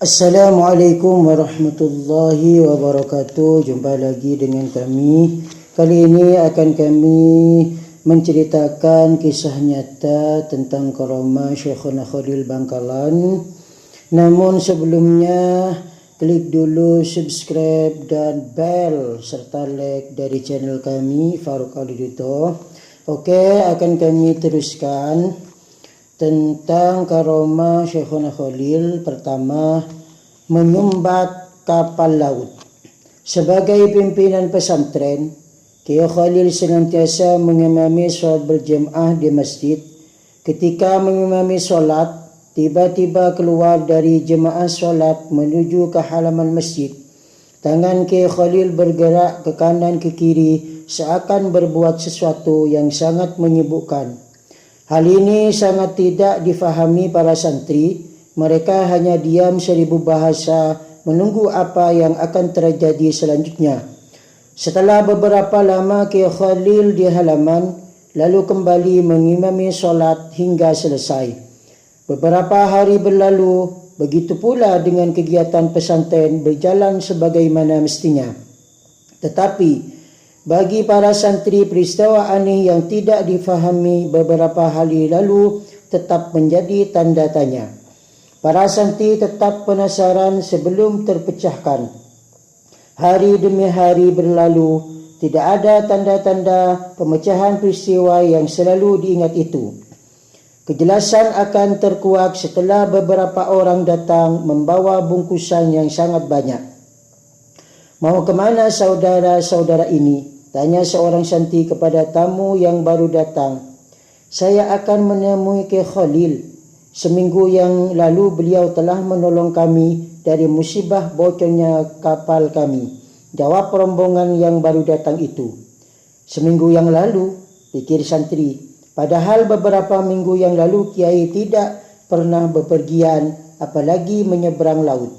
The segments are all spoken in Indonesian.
Assalamualaikum warahmatullahi wabarakatuh. Jumpa lagi dengan kami. Kali ini akan kami menceritakan kisah nyata tentang karamah Syekhuna Khalil Bangkalan. Namun sebelumnya, klik dulu subscribe dan bell serta like dari channel kami Faruk Alidito. Oke, akan kami teruskan tentang karamah Syekhuna Khalil. Pertama, menyumbat kapal laut. Sebagai pimpinan pesantren, Kiai Khalil senantiasa mengimami sholat berjemaah di masjid. Ketika mengimami sholat, tiba-tiba keluar dari jemaah sholat menuju ke halaman masjid. Tangan Kiai Khalil bergerak ke kanan ke kiri seakan berbuat sesuatu yang sangat menyibukkan. Hal ini sangat tidak difahami para santri. Mereka hanya diam seribu bahasa menunggu apa yang akan terjadi selanjutnya. Setelah beberapa lama Kiai Khalil di halaman, lalu kembali mengimami sholat hingga selesai. Beberapa hari berlalu, begitu pula dengan kegiatan pesantren berjalan sebagaimana mestinya. Tetapi bagi para santri, peristiwa aneh yang tidak difahami beberapa hari lalu tetap menjadi tanda tanya. Para santri tetap penasaran sebelum terpecahkan. Hari demi hari berlalu, tidak ada tanda-tanda pemecahan peristiwa yang selalu diingat itu. Kejelasan akan terkuak setelah beberapa orang datang membawa bungkusan yang sangat banyak. "Mau kemana saudara-saudara ini?" tanya seorang santri kepada tamu yang baru datang. "Saya akan menemui Kiai Khalil. Seminggu yang lalu beliau telah menolong kami dari musibah bocornya kapal kami," jawab rombongan yang baru datang itu. "Seminggu yang lalu," pikir santri. Padahal beberapa minggu yang lalu Kiai tidak pernah bepergian, apalagi menyeberang laut.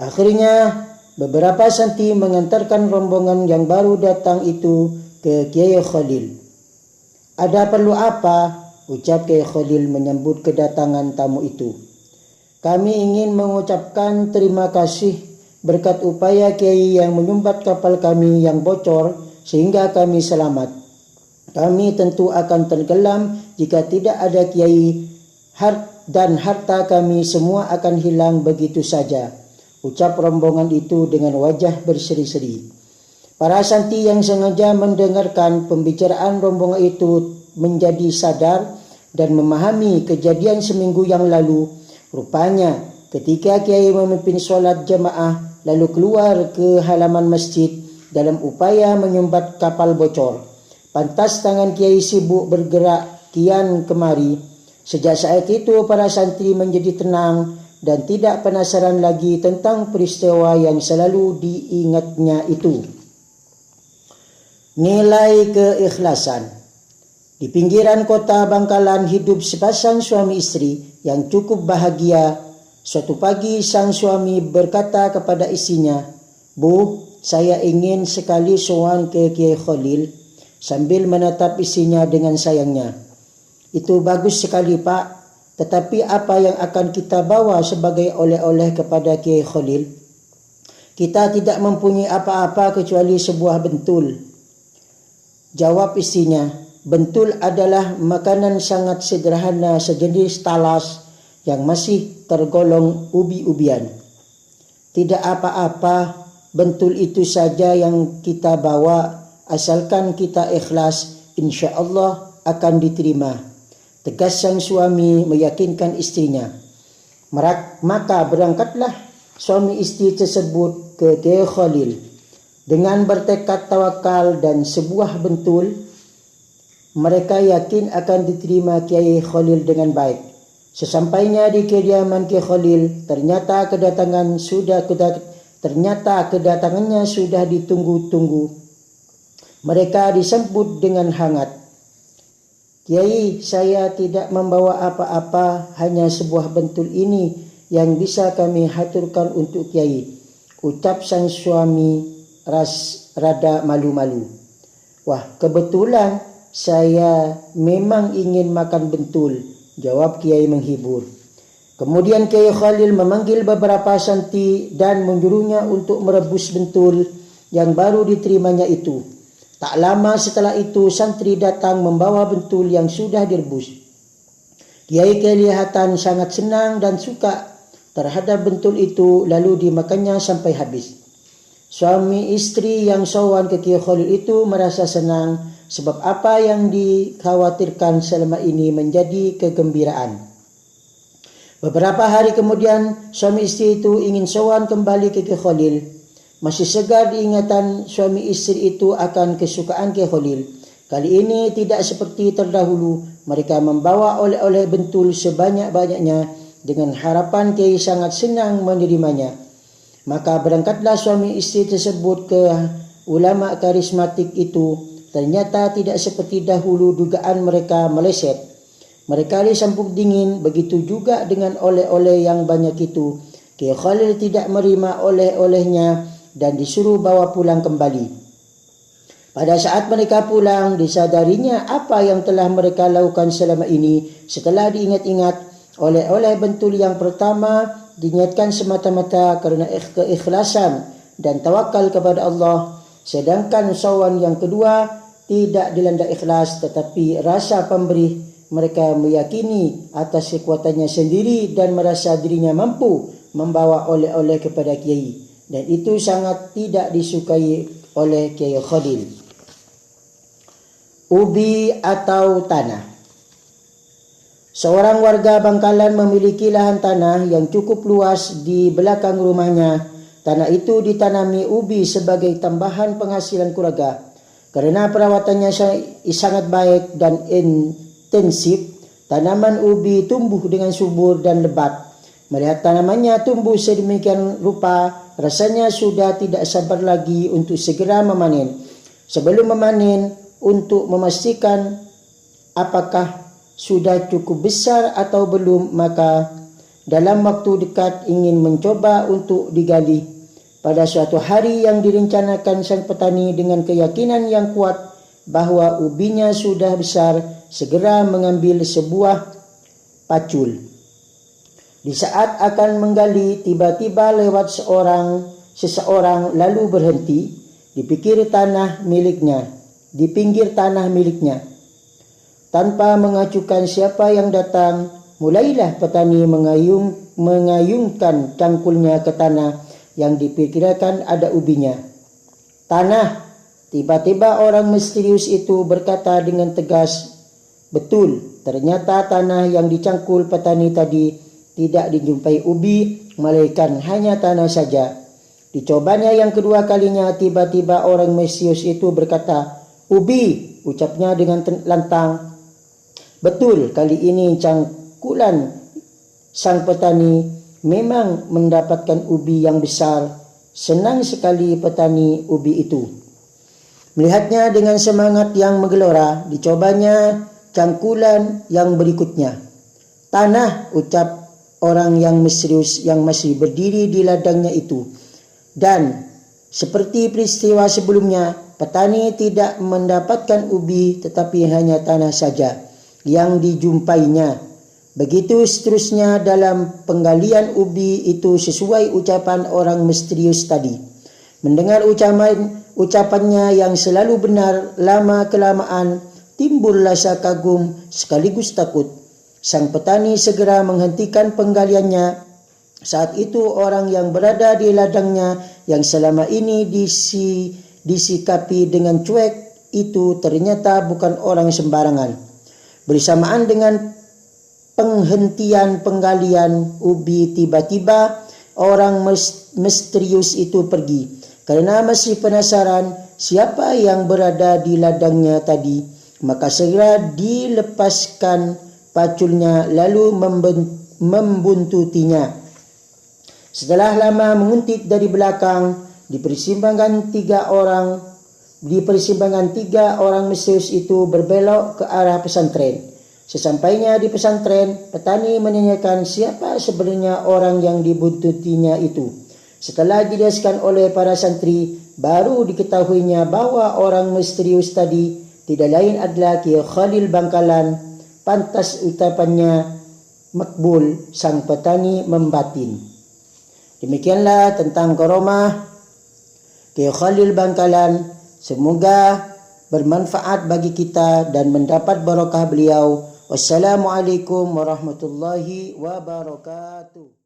Akhirnya beberapa santri mengantarkan rombongan yang baru datang itu ke Kiai Khalil. "Ada perlu apa?" ucap Kiai Khalil menyambut kedatangan tamu itu. "Kami ingin mengucapkan terima kasih berkat upaya Kiai yang menyumbat kapal kami yang bocor sehingga kami selamat. Kami tentu akan tenggelam jika tidak ada Kiai, dan harta kami semua akan hilang begitu saja," ucap rombongan itu dengan wajah berseri-seri. Para santri yang sengaja mendengarkan pembicaraan rombongan itu menjadi sadar dan memahami kejadian seminggu yang lalu. Rupanya ketika Kiai memimpin sholat jemaah lalu keluar ke halaman masjid dalam upaya menyumbat kapal bocor. Pantas tangan Kiai sibuk bergerak kian kemari. Sejak saat itu para santri menjadi tenang dan tidak penasaran lagi tentang peristiwa yang selalu diingatnya itu. Nilai keikhlasan. Di pinggiran kota Bangkalan hidup sepasang suami istri yang cukup bahagia. Suatu pagi sang suami berkata kepada istrinya, "Bu, saya ingin sekali sowan ke Kiai Khalil," sambil menatap istrinya dengan sayangnya. "Itu bagus sekali, Pak. Tetapi apa yang akan kita bawa sebagai oleh-oleh kepada Kiai Khalil? Kita tidak mempunyai apa-apa kecuali sebuah bentul," jawab istrinya. Bentul adalah makanan sangat sederhana sejenis talas yang masih tergolong ubi-ubian. "Tidak apa-apa, bentul itu saja yang kita bawa. Asalkan kita ikhlas, insya Allah akan diterima," tegas sang suami meyakinkan istrinya. Maka berangkatlah suami istri tersebut ke Kiai Khalil. Dengan bertekad tawakal dan sebuah bentul, mereka yakin akan diterima Kiai Khalil dengan baik. Sesampainya di kediaman Kiai Khalil, ternyata kedatangannya sudah ditunggu-tunggu. Mereka disambut dengan hangat. "Kiai, saya tidak membawa apa-apa, hanya sebuah bentul ini yang bisa kami haturkan untuk Kiai," ucap sang suami rada malu-malu. "Wah, kebetulan saya memang ingin makan bentul," jawab Kiai menghibur. Kemudian Kiai Khalil memanggil beberapa santri dan menyuruhnya untuk merebus bentul yang baru diterimanya itu. Tak lama setelah itu santri datang membawa bentul yang sudah direbus. Kiai kelihatan sangat senang dan suka terhadap bentul itu, lalu dimakannya sampai habis. Suami istri yang sowan ke Kiai Khalil itu merasa senang sebab apa yang dikhawatirkan selama ini menjadi kegembiraan. Beberapa hari kemudian suami istri itu ingin sowan kembali ke Kiai Khalil. Masih segar diingatan suami istri itu akan kesukaan Kiai Khalil. Kali ini tidak seperti terdahulu, mereka membawa oleh-oleh bentul sebanyak-banyaknya dengan harapan Kiai sangat senang menerimanya. Maka berangkatlah suami istri tersebut ke ulama karismatik itu. Ternyata tidak seperti dahulu dugaan mereka meleset. Mereka disambut dingin, begitu juga dengan oleh-oleh yang banyak itu. Kiai Khalil tidak menerima oleh-olehnya dan disuruh bawa pulang kembali. Pada saat mereka pulang, disadarinya apa yang telah mereka lakukan selama ini. Setelah diingat-ingat, oleh-oleh bentul yang pertama diniatkan semata-mata karena keikhlasan dan tawakal kepada Allah. Sedangkan sawan yang kedua tidak dilanda ikhlas tetapi rasa pemberi. Mereka meyakini atas kekuatannya sendiri dan merasa dirinya mampu membawa oleh-oleh kepada Kiai. Dan itu sangat tidak disukai oleh Kiai Khalil. Ubi atau tanah. Seorang warga Bangkalan memiliki lahan tanah yang cukup luas di belakang rumahnya. Tanah itu ditanami ubi sebagai tambahan penghasilan keluarga. Karena perawatannya sangat baik dan intensif, tanaman ubi tumbuh dengan subur dan lebat. Melihat tanamannya tumbuh sedemikian rupa, rasanya sudah tidak sabar lagi untuk segera memanen. Sebelum memanen, untuk memastikan apakah sudah cukup besar atau belum, maka dalam waktu dekat ingin mencoba untuk digali. Pada suatu hari yang direncanakan sang petani dengan keyakinan yang kuat bahwa ubinya sudah besar, segera mengambil sebuah pacul. Di saat akan menggali, tiba-tiba lewat seseorang lalu berhenti di pinggir tanah miliknya. Tanpa mengacukan siapa yang datang, mulailah petani mengayungkan cangkulnya ke tanah yang diperkirakan ada ubinya. Tanah, tiba-tiba orang misterius itu berkata dengan tegas, betul, ternyata tanah yang dicangkul petani tadi tidak dijumpai ubi, melainkan hanya tanah saja. Dicobanya yang kedua kalinya, tiba-tiba orang misterius itu berkata, ubi, ucapnya dengan lantang. Betul, kali ini cangkulan sang petani memang mendapatkan ubi yang besar. Senang sekali petani ubi itu. Melihatnya dengan semangat yang menggelora, dicobanya cangkulan yang berikutnya. Tanah, ucap orang yang misterius yang masih berdiri di ladangnya itu. Dan seperti peristiwa sebelumnya, petani tidak mendapatkan ubi tetapi hanya tanah saja yang dijumpainya. Begitu seterusnya dalam penggalian ubi itu sesuai ucapan orang misterius tadi. Mendengar ucapannya yang selalu benar, lama-kelamaan timbul rasa kagum sekaligus takut. Sang petani segera menghentikan penggaliannya. Saat itu orang yang berada di ladangnya yang selama ini disikapi dengan cuek itu ternyata bukan orang sembarangan. Bersamaan dengan penghentian penggalian ubi, tiba-tiba orang misterius itu pergi. Karena masih penasaran siapa yang berada di ladangnya tadi, maka segera dilepaskan paculnya lalu membuntutinya. Setelah lama menguntit dari belakang, di persimpangan tiga orang misterius itu berbelok ke arah pesantren. Sesampainya di pesantren, petani menanyakan siapa sebenarnya orang yang dibuntutinya itu. Setelah dijelaskan oleh para santri, baru diketahuinya bahwa orang misterius tadi tidak lain adalah Kiai Khalil Bangkalan. Pantas ucapannya makbul, sang petani membatin. Demikianlah tentang karomah Kiai Khalil Bangkalan. Semoga bermanfaat bagi kita dan mendapat barokah beliau. Wassalamualaikum warahmatullahi wabarakatuh.